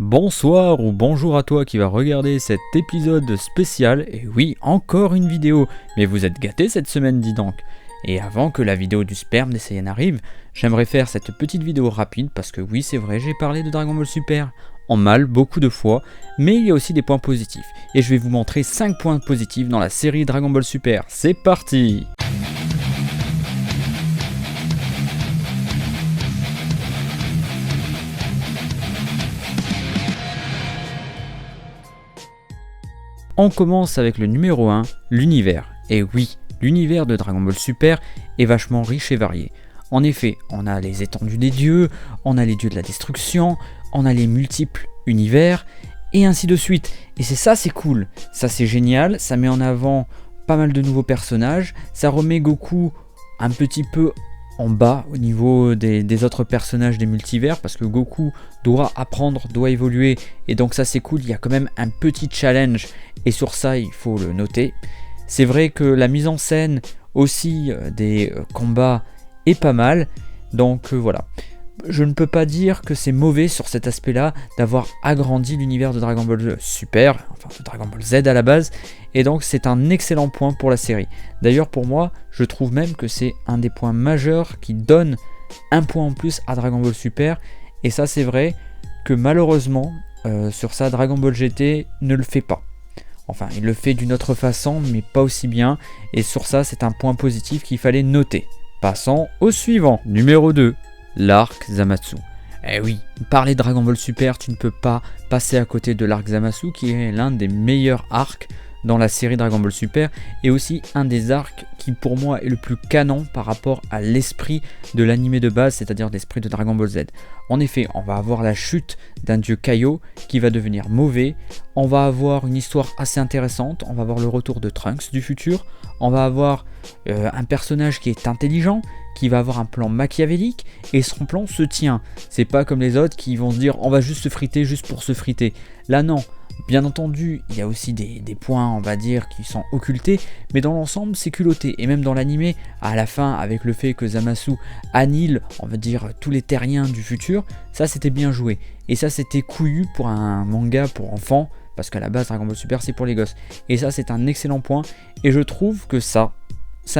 Bonsoir ou bonjour à toi qui va regarder cet épisode spécial, et oui, encore une vidéo, mais vous êtes gâtés cette semaine dis donc. Et avant que la vidéo du sperme des Saiyans arrive, j'aimerais faire cette petite vidéo rapide parce que oui c'est vrai, j'ai parlé de Dragon Ball Super en mal beaucoup de fois, mais il y a aussi des points positifs, et je vais vous montrer 5 points positifs dans la série Dragon Ball Super, c'est parti! On commence avec le numéro 1, l'univers. Et oui, l'univers de Dragon Ball Super est vachement riche et varié. En effet, on a les étendues des dieux, on a les dieux de la destruction, on a les multiples univers, et ainsi de suite. Et c'est cool, ça c'est génial, ça met en avant pas mal de nouveaux personnages, ça remet Goku un petit peu en bas au niveau des autres personnages des multivers, parce que Goku doit apprendre, doit évoluer, et donc ça c'est cool, il y a quand même un petit challenge, et sur ça il faut le noter. C'est vrai que la mise en scène aussi des combats est pas mal, donc voilà. Je ne peux pas dire que c'est mauvais sur cet aspect-là d'avoir agrandi l'univers de Dragon Ball Super, enfin de Dragon Ball Z à la base, et donc c'est un excellent point pour la série. D'ailleurs pour moi, je trouve même que c'est un des points majeurs qui donne un point en plus à Dragon Ball Super, et ça c'est vrai que malheureusement, sur ça Dragon Ball GT ne le fait pas. Enfin, il le fait d'une autre façon, mais pas aussi bien, et sur ça c'est un point positif qu'il fallait noter. Passons au suivant, numéro 2. L'arc Zamasu. Eh oui, parler de Dragon Ball Super, tu ne peux pas passer à côté de l'arc Zamasu qui est l'un des meilleurs arcs dans la série Dragon Ball Super et aussi un des arcs qui pour moi est le plus canon par rapport à l'esprit de l'anime de base, c'est-à-dire l'esprit de Dragon Ball Z. En effet, on va avoir la chute d'un dieu Kaio qui va devenir mauvais, on va avoir une histoire assez intéressante, on va avoir le retour de Trunks du futur, on va avoir un personnage qui est intelligent, qui va avoir un plan machiavélique, et son plan se tient. C'est pas comme les autres qui vont se dire on va juste se friter juste pour se friter. Là non, bien entendu, il y a aussi des points, on va dire, qui sont occultés, mais dans l'ensemble c'est culotté. Et même dans l'animé, à la fin, avec le fait que Zamasu annihile, on va dire, tous les terriens du futur, ça c'était bien joué. Et ça c'était couillu pour un manga pour enfants, parce qu'à la base Dragon Ball Super c'est pour les gosses. Et ça c'est un excellent point, et je trouve que ça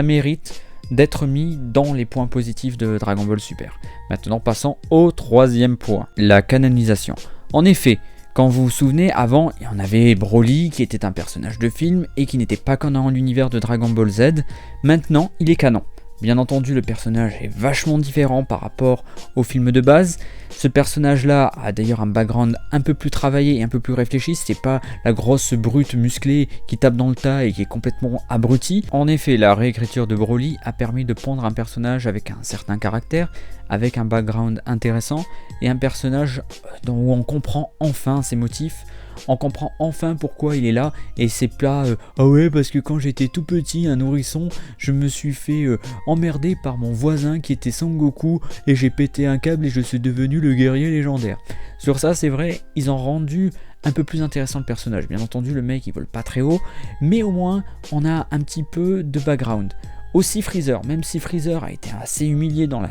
mérite d'être mis dans les points positifs de Dragon Ball Super. Maintenant passons au troisième point, la canonisation. En effet, quand vous vous souvenez, avant, il y en avait Broly qui était un personnage de film et qui n'était pas canon dans l'univers de Dragon Ball Z. Maintenant, il est canon. Bien entendu, le personnage est vachement différent par rapport au film de base. Ce personnage-là a d'ailleurs un background un peu plus travaillé et un peu plus réfléchi. C'est pas la grosse brute musclée qui tape dans le tas et qui est complètement abrutie. En effet, la réécriture de Broly a permis de pondre un personnage avec un certain caractère, avec un background intéressant et un personnage où on comprend enfin ses motifs. On comprend enfin pourquoi il est là et c'est pas ah ouais parce que quand j'étais tout petit, un nourrisson, je me suis fait emmerder par mon voisin qui était Sangoku et j'ai pété un câble et je suis devenu le guerrier légendaire. Sur ça c'est vrai, ils ont rendu un peu plus intéressant le personnage. Bien entendu le mec il vole pas très haut, mais au moins on a un petit peu de background. Aussi Freezer, même si Freezer a été assez humilié dans la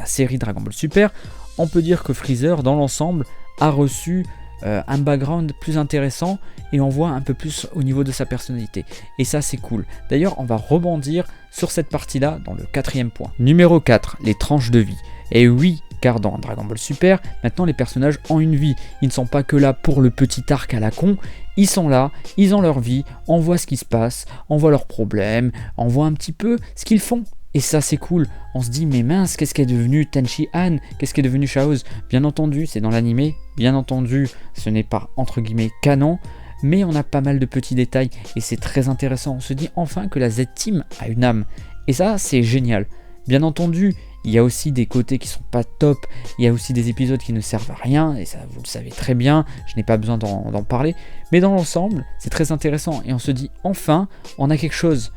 série Dragon Ball Super, on peut dire que Freezer dans l'ensemble a reçu un background plus intéressant et on voit un peu plus au niveau de sa personnalité et ça c'est cool. D'ailleurs on va rebondir sur cette partie là dans le quatrième point. Numéro 4, les tranches de vie. Et oui, car dans Dragon Ball Super, maintenant les personnages ont une vie, ils ne sont pas que là pour le petit arc à la con, ils sont là, ils ont leur vie, on voit ce qui se passe, on voit leurs problèmes, on voit un petit peu ce qu'ils font. Et ça c'est cool, on se dit mais mince, qu'est-ce qu'est devenu Tenchi Han, qu'est-ce qu'est devenu Chaoz. Bien entendu c'est dans l'animé, bien entendu ce n'est pas entre guillemets canon, mais on a pas mal de petits détails et c'est très intéressant. On se dit enfin que la Z-Team a une âme, et ça c'est génial. Bien entendu il y a aussi des côtés qui sont pas top, il y a aussi des épisodes qui ne servent à rien, et ça vous le savez très bien, je n'ai pas besoin d'en parler, mais dans l'ensemble c'est très intéressant et on se dit enfin on a quelque chose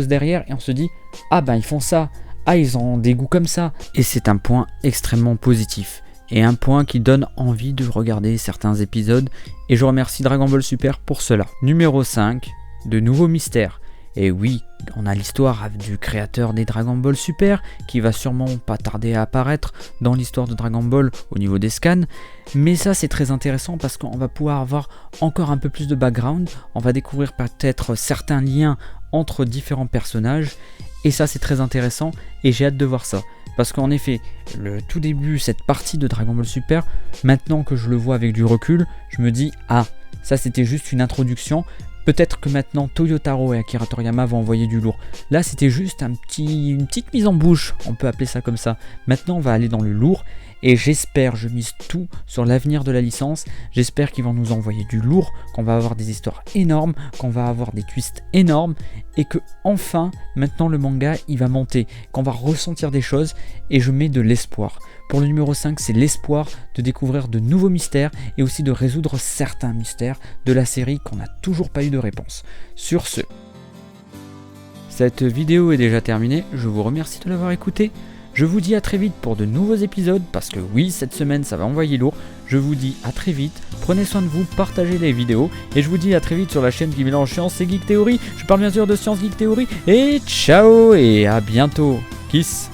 derrière et on se dit ah ben ils font ça, ah ils ont des goûts comme ça, et c'est un point extrêmement positif et un point qui donne envie de regarder certains épisodes et je remercie Dragon Ball Super pour cela. Numéro 5, de nouveaux mystères. Et oui, on a l'histoire du créateur des Dragon Ball Super, qui va sûrement pas tarder à apparaître dans l'histoire de Dragon Ball au niveau des scans. Mais ça c'est très intéressant parce qu'on va pouvoir avoir encore un peu plus de background, on va découvrir peut-être certains liens entre différents personnages, et ça c'est très intéressant et j'ai hâte de voir ça. Parce qu'en effet, le tout début, cette partie de Dragon Ball Super, maintenant que je le vois avec du recul, je me dis « Ah, ça c'était juste une introduction ». Peut-être que maintenant Toyotaro et Akira Toriyama vont envoyer du lourd. Là c'était juste une petite mise en bouche, on peut appeler ça comme ça. Maintenant on va aller dans le lourd et j'espère, je mise tout sur l'avenir de la licence. J'espère qu'ils vont nous envoyer du lourd, qu'on va avoir des histoires énormes, qu'on va avoir des twists énormes et que enfin maintenant le manga il va monter, qu'on va ressentir des choses et je mets de l'espoir. Pour le numéro 5, c'est l'espoir de découvrir de nouveaux mystères et aussi de résoudre certains mystères de la série qu'on n'a toujours pas eu de réponse. Sur ce, cette vidéo est déjà terminée, je vous remercie de l'avoir écoutée. Je vous dis à très vite pour de nouveaux épisodes, parce que oui, cette semaine ça va envoyer lourd. Je vous dis à très vite, prenez soin de vous, partagez les vidéos, et je vous dis à très vite sur la chaîne qui mélange science et geek théorie. Je parle bien sûr de Science Geek Theory, et ciao, et à bientôt. Kiss.